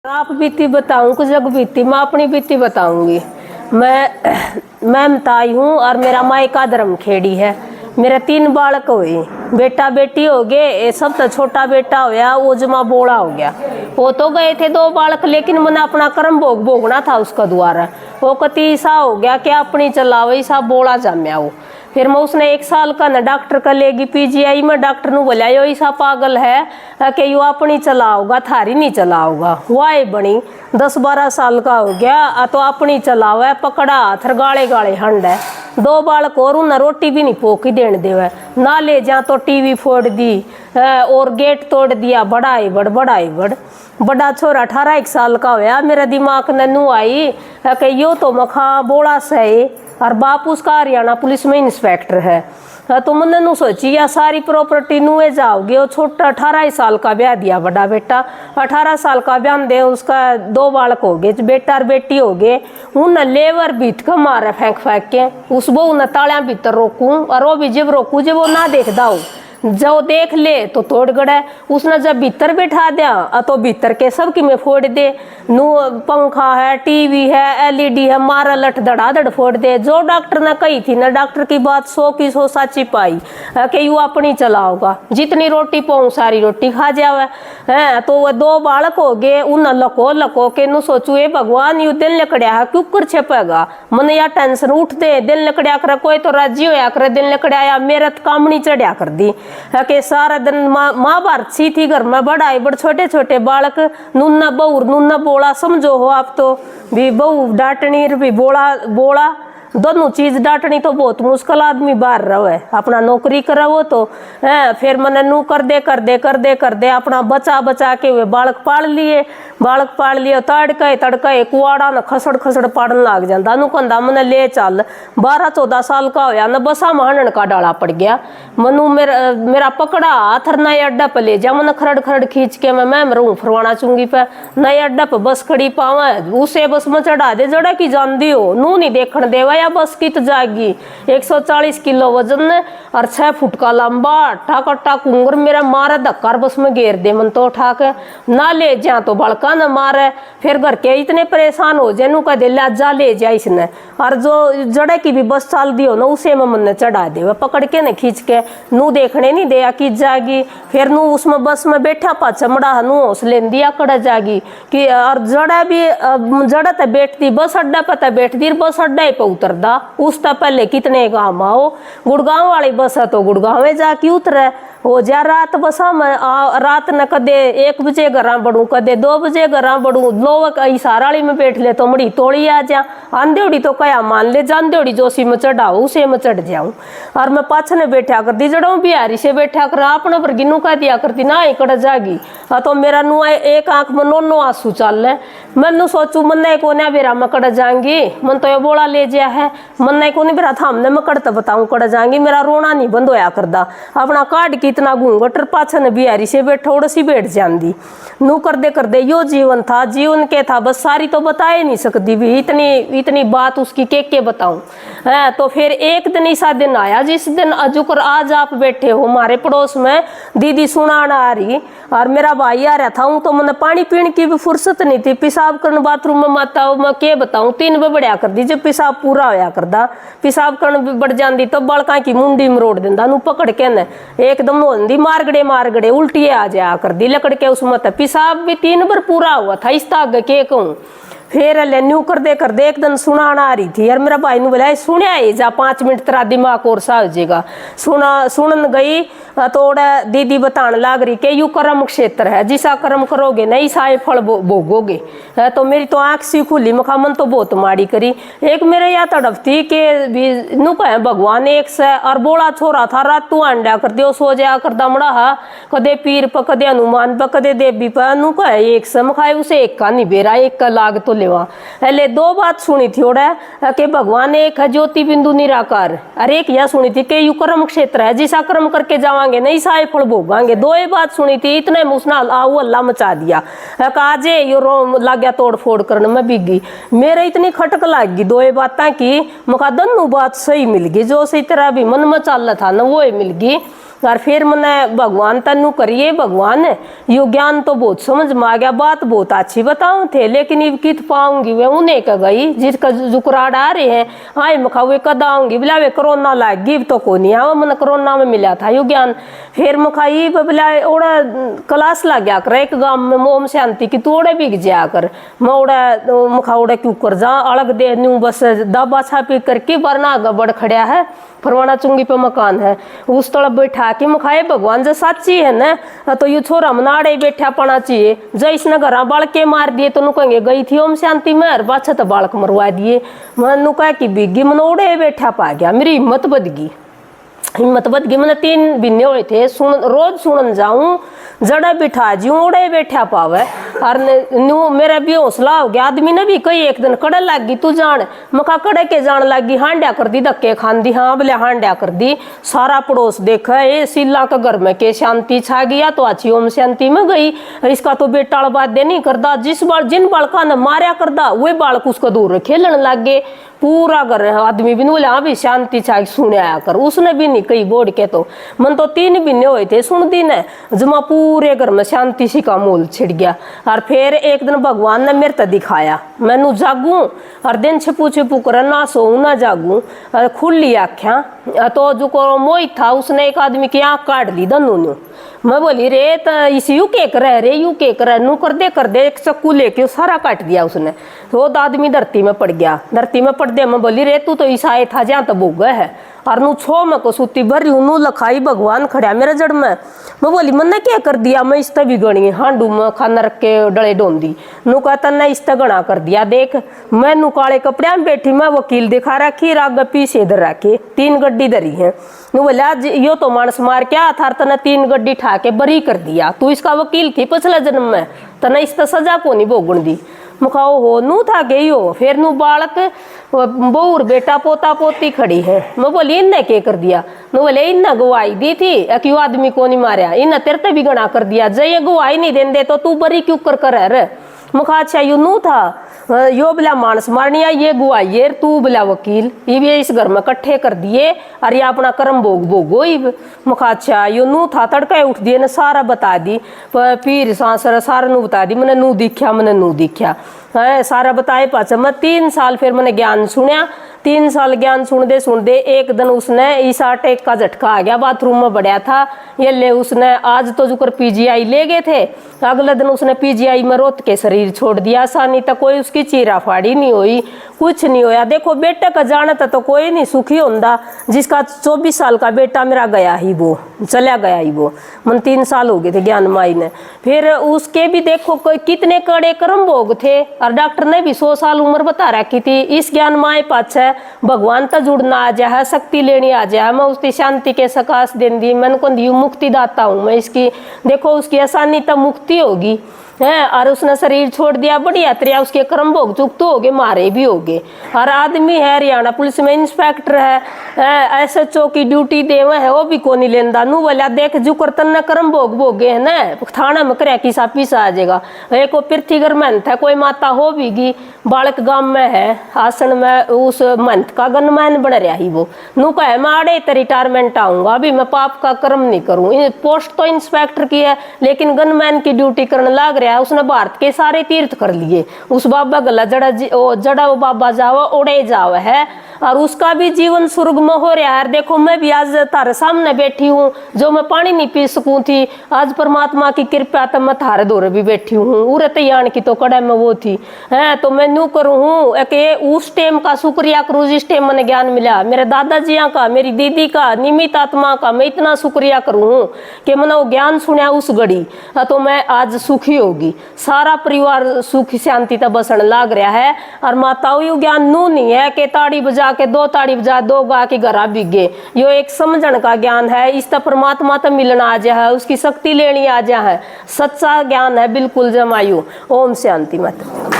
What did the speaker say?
आप बीती बताऊं कुछ जग बीती, मैं अपनी बीती बताऊंगी। मैं मताई हूँ और मेरा मायका धर्मखेड़ी है। मेरे 3 बालक हुए, बेटा बेटी हो गए। सब तो छोटा बेटा होया वो जमा बोला हो गया। वो तो गए थे 2 बालक, लेकिन मैंने अपना कर्म भोगना था उसका द्वारा। वो कति सा हो गया कि अपनी चलाओ सा बोला जाम्या वो। फिर मैं उसने 1 साल का न डॉक्टर का लेगी पीजीआई में। डॉक्टर ने बोला यो ऐसा पागल है कि यो अपनी चलाओगा थारी नहीं चलाओगा। वाई बनी 10-12 साल का हो गया तो अपनी चलाओ है, पकड़ा हाथ गाले गाले हंड है। 2 बालक और उन्हें रोटी भी नहीं पोकी देने देवे। ना ले जा तो टीवी फोड़ दी और गेट तोड़ दिया। बड़ा बड़ बड़ा छोरा 18-1 साल का होया। मेरा दिमाग ननू आई कि यो तो मखा बोला सही और बाप उसका हरियाणा पुलिस में इंस्पेक्टर है। तो मैंने नू सोची या सारी प्रॉपर्टी नुए जाओगे। वो छोटा 18 साल का ब्याह दिया, बड़ा बेटा 18 साल का ब्याह दे। उसका 2 बालक हो गए, बेटा और बेटी हो गए। उन लेवर बीत का मारे फेंक के उस बहू न तालिया भीतर रोकूं और वो भी जब रोकू जब वो ना देखदा हो, जो देख ले तो तोड़ गड़ा। उसने जब भीतर बैठा दिया तो भीतर के सब की में फोड़ दे। नू पंखा है, टीवी है, एलईडी है, मारा लठ धड़ाधड़ फोड़ दे। जो डॉक्टर ने कही थी ना, डॉक्टर की बात 100 की 100 सच्ची पाई कि यू अपनी चलाओगा। जितनी रोटी पाऊँ सारी रोटी खा जावे है। तो वह 2 बालक हो गए। उन लको के नू सोचू ये भगवान यू दिल लकड़िया है क्यों कर छपेगा। मैंने या टेंशन उठ दे दिल लकड़िया कर, कोई तो राजी होया कर दिल लकड़िया। मेरा कामनी चढ़िया कर दी के सारा दिन महाभारत सी थी घर में। बड़ा छोटे छोटे बालक नूना बहू नूना बोला समझो हो आप। तो भी बहू डांटनी भी बोला दोनों चीज डांटनी तो बहुत मुश्किल। आदमी बाहर रहे अपना नौकरी करे वो तो है। फिर मैंने नू कर दे अपना बचा के वे बालक पाल लिए। तड़के कुआड़ा न खसड़ पाड़न लाग जाता। नू कहता मैंने ले चल। 12-14 साल का होया न बसा महन का डाला पड़ गया। मनु मेरा पकड़ा हाथ नए अड्डा पे ले जा। मैंने खरड़ खींच के मैं मरूँ फरवाना चुंगी पे। नए अड्डा पे बस खड़ी पावे उसे बस में चढ़ा दे जड़ा की जानदी हो। नू नहीं देखने देवा या बस की तो जाएगी। 140 किलो वजन और 6 फुट का लंबा टाक उंगर मेरा मारे धक्का बस में घेर दे। मन तो उठा के ना ले जा तो बड़का न मारे। फिर घर के इतने परेशान हो जाए नू कह दे जा ले जा इसने। और जो जड़े की भी बस चाल दी हो ना उसे में मन चढ़ा दे। वह पकड़ के न खींच के नू देखने नहीं दे की जागी। फिर नू उसमें बस में बैठा पा चमड़ा नू हौसले दिया कड़ा जागी कि और जड़ा तो बैठती बस अड्डा पर बैठती बस अड्डा पे उतरदा। उस तो पहले कितने गाँव आओ गुड़गांव वाली बस है तो गुड़गांव में जाके उतरे हो जा। रात बसा में रात न कदे 1 बजे घर बढ़ू कदे 2 बजे घर बढ़ू। लोग इशाराली में बैठ ले तो मड़ी तोड़ी आ जा। आंधेड़ी तो कया मान ले जांधेड़ी जोशी में चढ़ाओ उसे में चढ़ जाऊं। और मैं पाछ ने बैठा करती जड़ों बिहारी से बैठा कर अपना पर गिनू कह दिया करती ना ही कड़ जागी। तो मेरा नुआ एक आंख में नोनो आंसू चल रहे। मैं सोचू मन को बेरा मैं कड़ जाऊंगी। मन तो ये बोला ले जा है मन को नहीं बेरा था हमने मैं कड़ता बताऊं कड़ जाऊंगी। मेरा रोना नहीं बंद होया करदा। अपना काट की इतना घूंघटर पाछन बिहारी से थोड़ी बैठ जाती। नू कर दे यो जीवन था। जीवन के था बस सारी तो बता ही नहीं सकती भी। इतनी बात उसकी के बताऊं है। तो फिर एक दिन ऐसा दिन आया जिस दिन अजुकर आज आप बैठे हो हमारे पड़ोस में दीदी सुनाना आ रही और मेरा भाई आ रहा था। तो मैंने पानी पीने की भी फुर्सत नहीं थी। पेशाब करने बाथरूम में माता मैं के बताऊं 3 बजे बढ़िया कर दी। जब पेशाब पूरा होया करदा पेशाब करने बढ़ जाती तो बड़का की मुंडी मरोड़ देंदा। नू पकड़ के न एकदम होंदी मारगड़े उल्टी आ जाया कर दी लकड़ के उसमें। पेशाब भी 3 बार पूरा हुआ था इस ताग के कहूँ। फिर न्यू कर दे एक दिन सुनाना आ रही थी यार। मेरा भाई ने बोला सुनिया ही जा 5 मिनट तेरा दिमाग और सा हो जाएगा। सुनन गई तो दीदी बताने लाग रही कि यू कर्म क्षेत्र है जिसा कर्म करोगे नहीं साए फल भोगोगे। तो मेरी तो आंख सी खुली मखा मन तो बहुत माड़ी करी। एक मेरे या तड़फ थी कि नू कहे भगवान एक से और बोला छोरा था रात तू अंडा कर दियो सो जाया कर दमड़ा हा कदे पीर पर कदे हनुमान पर कदे देवी पर। नू कहे एक से मखाए उसे एक का नहीं बेरा एक का लाग तो लेवा। 2 बात सुनी थी ओड़ा कि भगवान एक है ज्योति बिंदु निराकार। अरे एक यह सुनी थी कि यू कर्म क्षेत्र है जिसा कर्म करके जावांगे नहीं साए फल भोगांगे। 2 ही बात सुनी थी। इतने मुसना आओ अल्लाह मचा दिया काजे यो लग गया तोड़ फोड़ करने में बिगी। मेरे इतनी खटक लग गई 2 ही बातें की मका दोनों बात सही मिल गई। जो सही तरह भी मन में चल रहा था ना वो ही मिल गई। और फिर मैंने भगवान तनु करिए भगवान यो ज्ञान तो बहुत समझ में आ गया, बात बहुत अच्छी बताऊं थे, लेकिन ये कित पाऊंगी वे उन्हें का गई जिसका जुकराड़ आ रहे हैं आए मखा वे कद आऊंगी बिला वे कोरोना लाग गई तो को नहीं आवा, मैंने कोरोना में मिला था यो ज्ञान। फिर मखाई बिला ओड़ा क्लास लग गया कर एक गांव में मोम शांति की तू ओड़े बिक जाया कर, मैं ओड़ा मखा ओड़े क्यों कर जा अलग दे न्यू बस दबा छापी करके वरना गबड़ खड़िया है फरवाना चुंगी पे मकान है उस तरफ बैठा के मखाए भगवान जो साची है ना तो ये छोरा मनाड़े बैठा पड़ा चाहिए जय इसने घर बाल के मार दिए तो नु कहेंगे गई थी ओम शांति में हर बाछा तो बालक मरवा दिए, मैं कह कि बिगी मन ओड़े बैठा पा गया, मेरी हिम्मत बद गई मैंने 3 बिन्ने हुए थे रोज सुनन जाऊं जड़ा बिठा जी ओड़े बैठा पावे और न्यू मेरा भी हौसला हो गया, आदमी ने भी कई एक दिन कड़े लग गई तू जान मका कड़े के जान लग गई हांड्या कर दी धक्के खान दी हाँ बोले हांड्या कर दी सारा पड़ोस देखा ये सिल्ला का घर में के शांति छा गया तो अच्छी ओम शांति में गई, इसका तो बेटा बात दे नहीं करता जिन बालका ने मारा करदा वही बालक उसको दूर खेलन लग गए पूरा घर आदमी भी बोले हाँ भी शांति छा सुने आया कर, उसने भी नहीं कई बोर्ड के तो मन तो 3 बिन्ने हुए थे सुन दी ने जमा पूरे घर में शांति सी का मूल छिड़ गया। और फिर एक दिन भगवान ने मेरे तो दिखाया मैनू जागू और दिन छिपू छिपू कर ना सोऊं ना जागू खुली आख्या तो जो को मोहित था उसने एक आदमी की आँख काट दी दनू न्यू, मैं बोली रे तो इस यू के कर नू कर दे एक चक्कू लेके सारा काट दिया उसने, तो आदमी धरती में पड़ गया, धरती में पड़ दे मैं बोली रे तू तो ईसाई था जहाँ तो भोग है और नू छो मैं को सूती भरी नू लखाई भगवान खड़ा मेरे जड़ में, मैं बोली मैंने क्या कर दिया मैं इस भी गणी हांडू में खाना रख के डले ढोंदी नू कहता न इस गणा कर दिया देख मैं नू काले कपड़े में बैठी मैं वकील दिखा रखी राग पीछे इधर रखी 3 गड्डी धरी है नू बोले आज यो तो मानस मार क्या था तने 3 गड्डी ठा के बरी कर दिया तू इसका वकील थी पिछले जन्म में तने इस सजा को नहीं भोगण दी मुखाओ हो नू था गई हो फिर नू बालक बहूर बेटा पोता पोती खड़ी है, मैं बोली इनने क्या कर दिया नू बोले इन्ने गवाही दी थी क्यों आदमी को नहीं मारा इन्ने तेरे ते भी गणा कर दिया जय गवाही नहीं देंदे तो तू बरी क्यों कर मुखा अच्छा यू नू था यो बिला मानस मारनिया ये गुआइये तू बिला वकील ये भी इस घर में कट्ठे कर दिए और ये अपना कर्म भोगो मुखा अच्छा यो नू था तड़का उठ दिए ने सारा बता दी फिर सारा नू बता दी मैंने नू दिखा है सारा बताए पाचा मैं 3 साल फिर मैंने ज्ञान सुनिया 3 साल ज्ञान सुनते एक दिन उसने इस अटैक का झटका आ गया बाथरूम में बढ़िया था ये ले उसने आज तो जुकर पीजीआई ले गए थे अगले दिन उसने पीजीआई में रोत के शरीर छोड़ दिया आसानी तक कोई उसकी चीरा फाड़ी नहीं हुई कुछ नहीं होया। देखो बेटे का जाना था तो कोई नहीं सुखी होंदा जिसका 24 साल का बेटा मेरा गया ही वो चला गया ही वो मन 3 साल हो गए थे ज्ञान माई ने फिर उसके भी देखो कितने कड़े कर्म भोग थे और डॉक्टर ने भी 100 साल उम्र बता रखी थी। इस ज्ञान माए पाछे भगवान तो जुड़ना आ जाए शक्ति लेनी आ जाए मैं उसकी शांति के सकाश दें दी मैंने को मुक्ति दाता हूँ मैं इसकी देखो उसकी आसानी तब मुक्ति होगी है और उसने शरीर छोड़ दिया बढ़िया तरिया उसके कर्म भोग चुकते हो गए मारे भी हो गए और आदमी है हरियाणा पुलिस में इंस्पेक्टर है SHO की ड्यूटी देवे है वो भी को नहीं लेंदा नू बोला देख जो करतन न कर्म भोग भोगे है ना थाना में करे कि सापिस आ जाएगा एक पृथ्वीगर महंत है कोई माता हो भी बालक गांव में है आसन में उस महंत का गनमैन बन रहा ही वो नू कहे मैं आड़े तो रिटायरमेंट आऊंगा अभी मैं पाप का कर्म नहीं करूँ पोस्ट तो इंस्पेक्टर की है लेकिन गनमैन की ड्यूटी करने लग रहा उसने भारत के सारे तीर्थ कर लिए उस बाबा गला जड़ा वो बाबा जावा उड़े जावा है और उसका भी जीवन स्वर्ग में हो रहा है। देखो मैं भी आज तारे सामने बैठी हूँ जो मैं पानी नहीं पी सकूं थी आज परमात्मा की कृपा तो मैं थारे दौरे भी बैठी हूँ उरे तैयार की तो कड़ा में वो थी है तो मैं न्यू करूँ हूँ उस टाइम का शुक्रिया करूँ जिस टाइम मैंने ज्ञान मिला मेरे दादाजी का मेरी दीदी का निमित आत्मा का मैं इतना शुक्रिया करूँ कि मैंने वो ज्ञान सुना उस घड़ी तो मैं आज सुखी होगी सारा परिवार सुख शांति तक बसन लाग रहा है और माताओं यू ज्ञान नू नहीं है कि ताड़ी बजा के 2 ताड़ी बजा 2 गा के घरा बिगे यो एक समझण का ज्ञान है इस तक परमात्मा तक मिलना आ जा है उसकी शक्ति लेनी आ जा है सच्चा ज्ञान है बिल्कुल जमायु। ओम शांति मत।